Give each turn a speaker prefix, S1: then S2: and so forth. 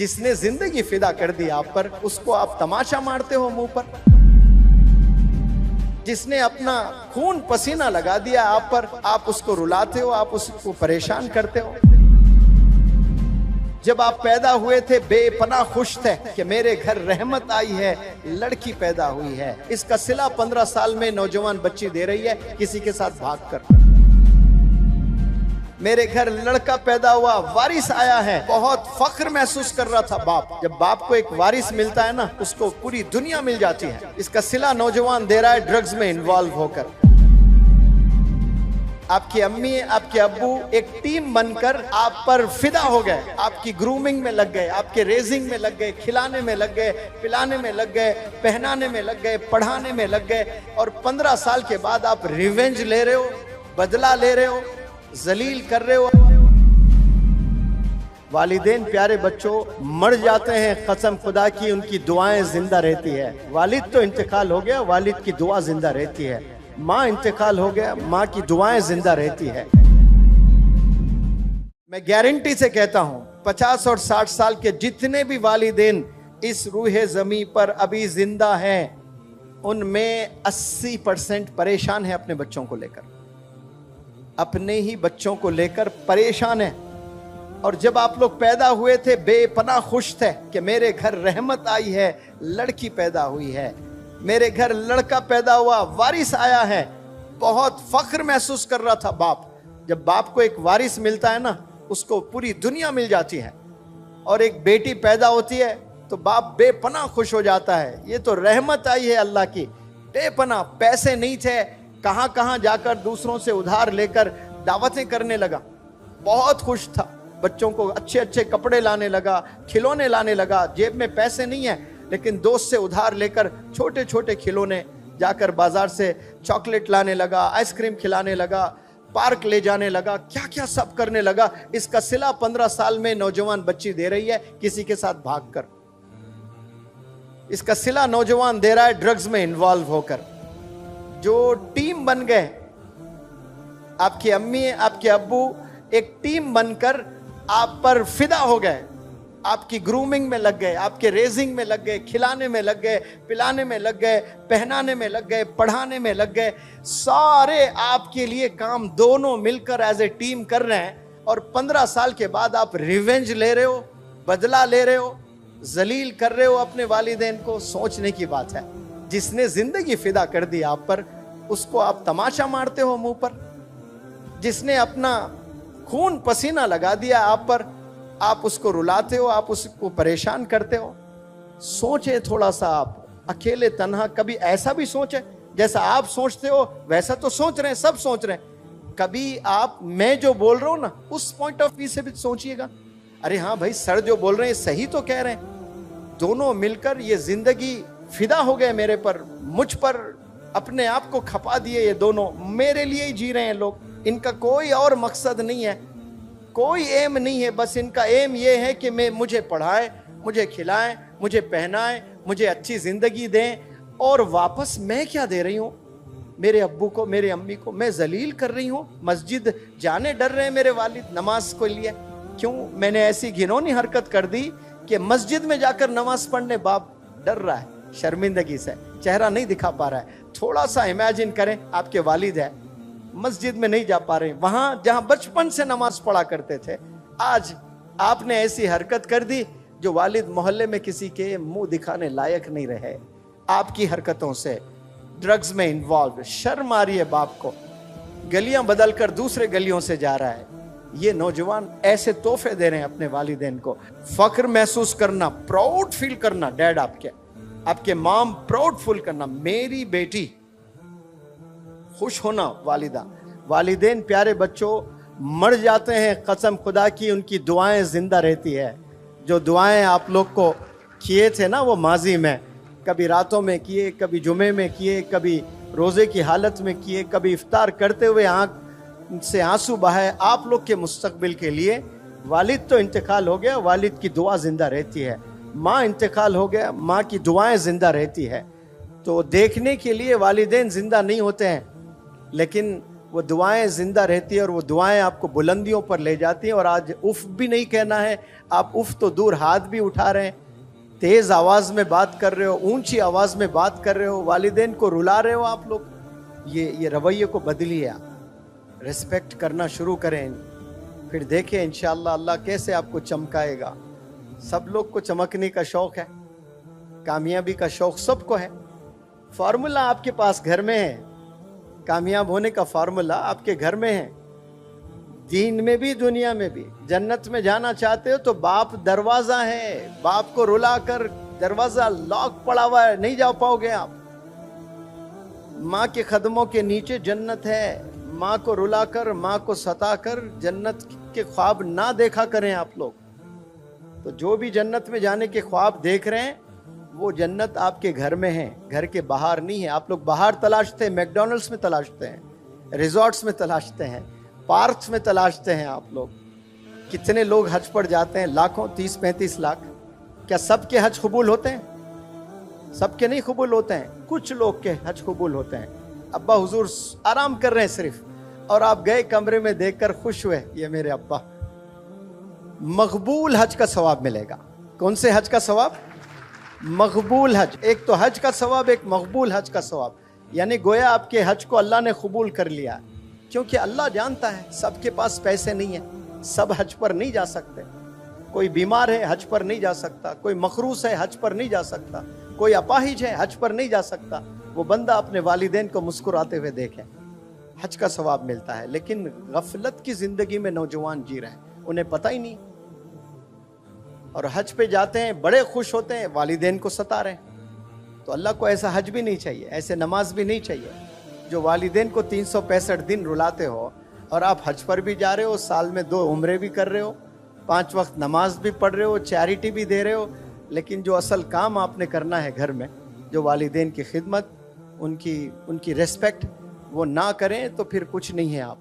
S1: जिसने जिंदगी फिदा कर दी आप पर, उसको आप तमाशा मारते हो मुंह पर। जिसने अपना खून पसीना लगा दिया आप पर, आप उसको रुलाते हो, आप उसको परेशान करते हो। जब आप पैदा हुए थे बेपनाह खुश थे कि मेरे घर रहमत आई है, लड़की पैदा हुई है। इसका सिला 15 साल में नौजवान बच्ची दे रही है किसी के साथ भागकर। मेरे घर लड़का पैदा हुआ, वारिस आया है, बहुत फख्र महसूस कर रहा था बाप। जब बाप को एक वारिस मिलता है ना, उसको पूरी दुनिया मिल जाती है। इसका सिला नौजवान दे रहा है ड्रग्स में इन्वॉल्व होकर। आपकी अम्मी, आपके अब्बू एक टीम बनकर आप पर फिदा हो गए, आपकी ग्रूमिंग में लग गए, आपके रेजिंग में लग गए, खिलाने में लग गए, पिलाने में लग गए, पहनाने में लग गए, पढ़ाने में लग गए। और 15 साल के बाद आप रिवेंज ले रहे हो, बदला ले रहे हो, जलील कर रहे हो। वालिदैन प्यारे बच्चों मर जाते हैं, कसम खुदा की उनकी दुआएं जिंदा रहती है। वालिद तो इंतकाल हो गया, वालिद की दुआ जिंदा रहती है। माँ इंतकाल हो गया, माँ की दुआएं जिंदा रहती है। मैं गारंटी से कहता हूं 50 और 60 साल के जितने भी वालिदैन इस रूहे जमी पर अभी जिंदा हैं, उनमें 80% परेशान है अपने बच्चों को लेकर, अपने ही बच्चों को लेकर परेशान है। और जब आप लोग पैदा हुए थे बेपनाह खुश थे कि मेरे घर रहमत आई है, लड़की पैदा हुई है। मेरे घर लड़का पैदा हुआ, वारिस आया है, बहुत फख्र महसूस कर रहा था बाप। जब बाप को एक वारिस मिलता है ना, उसको पूरी दुनिया मिल जाती है। और एक बेटी पैदा होती है तो बाप बेपनाह खुश हो जाता है, ये तो रहमत आई है अल्लाह की। बेपनाह पैसे नहीं थे, कहां कहां जाकर दूसरों से उधार लेकर दावतें करने लगा। बहुत खुश था, बच्चों को अच्छे अच्छे कपड़े लाने लगा, खिलौने लाने लगा। जेब में पैसे नहीं है, लेकिन दोस्त से उधार लेकर छोटे छोटे खिलौने, जाकर बाजार से चॉकलेट लाने लगा, आइसक्रीम खिलाने लगा, पार्क ले जाने लगा, क्या क्या सब करने लगा। इसका सिला 15 साल में नौजवान बच्ची दे रही है किसी के साथ भागकर। इसका सिला नौजवान दे रहा है ड्रग्स में इन्वॉल्व होकर। जो टीम बन गए, आपकी अम्मी, आपके अब्बू एक टीम बनकर आप पर फिदा हो गए, आपकी ग्रूमिंग में लग गए, आपके रेजिंग में लग गए, खिलाने में लग गए, पिलाने में लग गए, पहनाने में लग गए, पढ़ाने में लग गए। सारे आपके लिए काम दोनों मिलकर एज ए टीम कर रहे हैं। और 15 साल के बाद आप रिवेंज ले रहे हो, बदला ले रहे हो, जलील कर रहे हो अपने वालिदैन को। सोचने की बात है, जिसने जिंदगी फिदा कर दी आप पर, उसको आप तमाशा मारते हो मुंह पर। जिसने अपना खून पसीना लगा दिया आप पर, आप उसको रुलाते हो, आप उसको परेशान करते हो। सोचे थोड़ा सा आप, अकेले तन्हा कभी ऐसा भी सोचे, जैसा आप सोचते हो वैसा तो सोच रहे हैं, सब सोच रहे हैं। कभी आप, मैं जो बोल रहा हूं ना, उस पॉइंट ऑफ व्यू से भी सोचिएगा। अरे हाँ भाई, सर जो बोल रहे हैं सही तो कह रहे हैं। दोनों मिलकर ये जिंदगी फिदा हो गए मेरे पर, मुझ पर अपने आप को खपा दिए। ये दोनों मेरे लिए ही जी रहे हैं लोग, इनका कोई और मकसद नहीं है, कोई एम नहीं है। बस इनका एम ये है कि मुझे पढ़ाएं, मुझे खिलाएं, मुझे पहनाएं, मुझे अच्छी जिंदगी दें। और वापस मैं क्या दे रही हूँ मेरे अब्बू को, मेरे अम्मी को? मैं जलील कर रही हूँ। मस्जिद जाने डर रहे हैं मेरे वालिद नमाज को लिए। क्यों? मैंने ऐसी घिनौनी हरकत कर दी कि मस्जिद में जाकर नमाज पढ़ने बाप डर रहा है, शर्मिंदगी से चेहरा नहीं दिखा पा रहा है। थोड़ा सा इमेजिन करें, आपके वालिद है, मस्जिद में नहीं जा पा रहे, वहां जहां बचपन से नमाज पढ़ा करते थे। आज आपने ऐसी हरकत कर दी जो वालिद मोहल्ले में किसी के मुंह दिखाने लायक नहीं रहे। आपकी हरकतों से ड्रग्स में इन्वॉल्व, शर्म आ रही है बाप को। गलियां बदलकर दूसरे गलियों से जा रहा है। ये नौजवान ऐसे तोहफे दे रहे हैं अपने वालिदैन को। फख्र महसूस करना, प्राउड फील करना, डैड आपके माम प्राउड फील करना, मेरी बेटी, खुश होना वालिदा। वालिदैन प्यारे बच्चों मर जाते हैं, कसम खुदा की उनकी दुआएं जिंदा रहती है। जो दुआएं आप लोग को किए थे ना वो माजी में, कभी रातों में किए, कभी जुमे में किए, कभी रोजे की हालत में किए, कभी इफ्तार करते हुए आंख से आंसू बहाए आप लोग के मुस्तकबिल के लिए। वालिद तो इंतकाल हो गया, वालिद की दुआ जिंदा रहती है। माँ इंतकाल हो गया, माँ की दुआएं जिंदा रहती है। तो देखने के लिए वालिदैन जिंदा नहीं होते हैं, लेकिन वो दुआएं जिंदा रहती है और वो दुआएं आपको बुलंदियों पर ले जाती हैं। और आज उफ भी नहीं कहना है, आप उफ तो दूर, हाथ भी उठा रहे हैं, तेज आवाज में बात कर रहे हो, ऊंची आवाज में बात कर रहे हो, वालिदैन को रुला रहे हो आप लोग। ये रवैये को बदलिए, आप रिस्पेक्ट करना शुरू करें, फिर देखें इंशाअल्लाह अल्लाह कैसे आपको चमकाएगा। सब लोग को चमकने का शौक है, कामयाबी का शौक सबको है। फार्मूला आपके पास घर में है, कामयाब होने का फार्मूला आपके घर में है, दीन में भी दुनिया में भी। जन्नत में जाना चाहते हो तो बाप दरवाजा है, बाप को रुला कर दरवाजा लॉक पड़ा हुआ है, नहीं जा पाओगे आप। माँ के कदमों के नीचे जन्नत है, माँ को रुलाकर, माँ को सताकर जन्नत के ख्वाब ना देखा करें आप लोग। तो जो भी जन्नत में जाने के ख्वाब देख रहे हैं वो जन्नत आपके घर में है, घर के बाहर नहीं है। आप लोग बाहर तलाशते हैं, मैकडॉनल्ड्स में तलाशते हैं, रिजॉर्ट्स में तलाशते हैं, पार्क्स में तलाशते हैं आप लोग। कितने लोग हज पर जाते हैं, लाखों, 30-35 लाख। क्या सबके हज कबूल होते हैं? सबके नहीं कबूल होते हैं, कुछ लोग के हज कबूल होते हैं। अब्बा हुजूर आराम कर रहे हैं सिर्फ, और आप गए कमरे में देखकर खुश हुए, ये मेरे अब्बा। मकबूल हज का सवाब मिलेगा। कौन से हज का सवाब? मकबूल हज। एक तो हज का सवाब, एक मकबूल हज का सवाब। यानी गोया आपके हज को अल्लाह ने कबूल कर लिया, क्योंकि अल्लाह जानता है सबके पास पैसे नहीं है, सब हज पर नहीं जा सकते। कोई बीमार है हज पर नहीं जा सकता, कोई मखरूस है हज पर नहीं जा सकता, कोई अपाहिज है हज पर नहीं जा सकता। वो बंदा अपने वालिदैन को मुस्कुराते हुए देखे, हज का सवाब मिलता है। लेकिन गफलत की जिंदगी में नौजवान जी रहे हैं, उन्हें पता ही नहीं, और हज पे जाते हैं, बड़े खुश होते हैं, वालिदैन को सता रहे हैं। तो अल्लाह को ऐसा हज भी नहीं चाहिए, ऐसे नमाज भी नहीं चाहिए जो वालिदैन को 365 दिन रुलाते हो। और आप हज पर भी जा रहे हो, साल में 2 उम्रे भी कर रहे हो, 5 वक्त नमाज भी पढ़ रहे हो, चैरिटी भी दे रहे हो, लेकिन जो असल काम आपने करना है घर में, जो वालिदैन की खिदमत, उनकी रिस्पेक्ट, वो ना करें तो फिर कुछ नहीं है आप।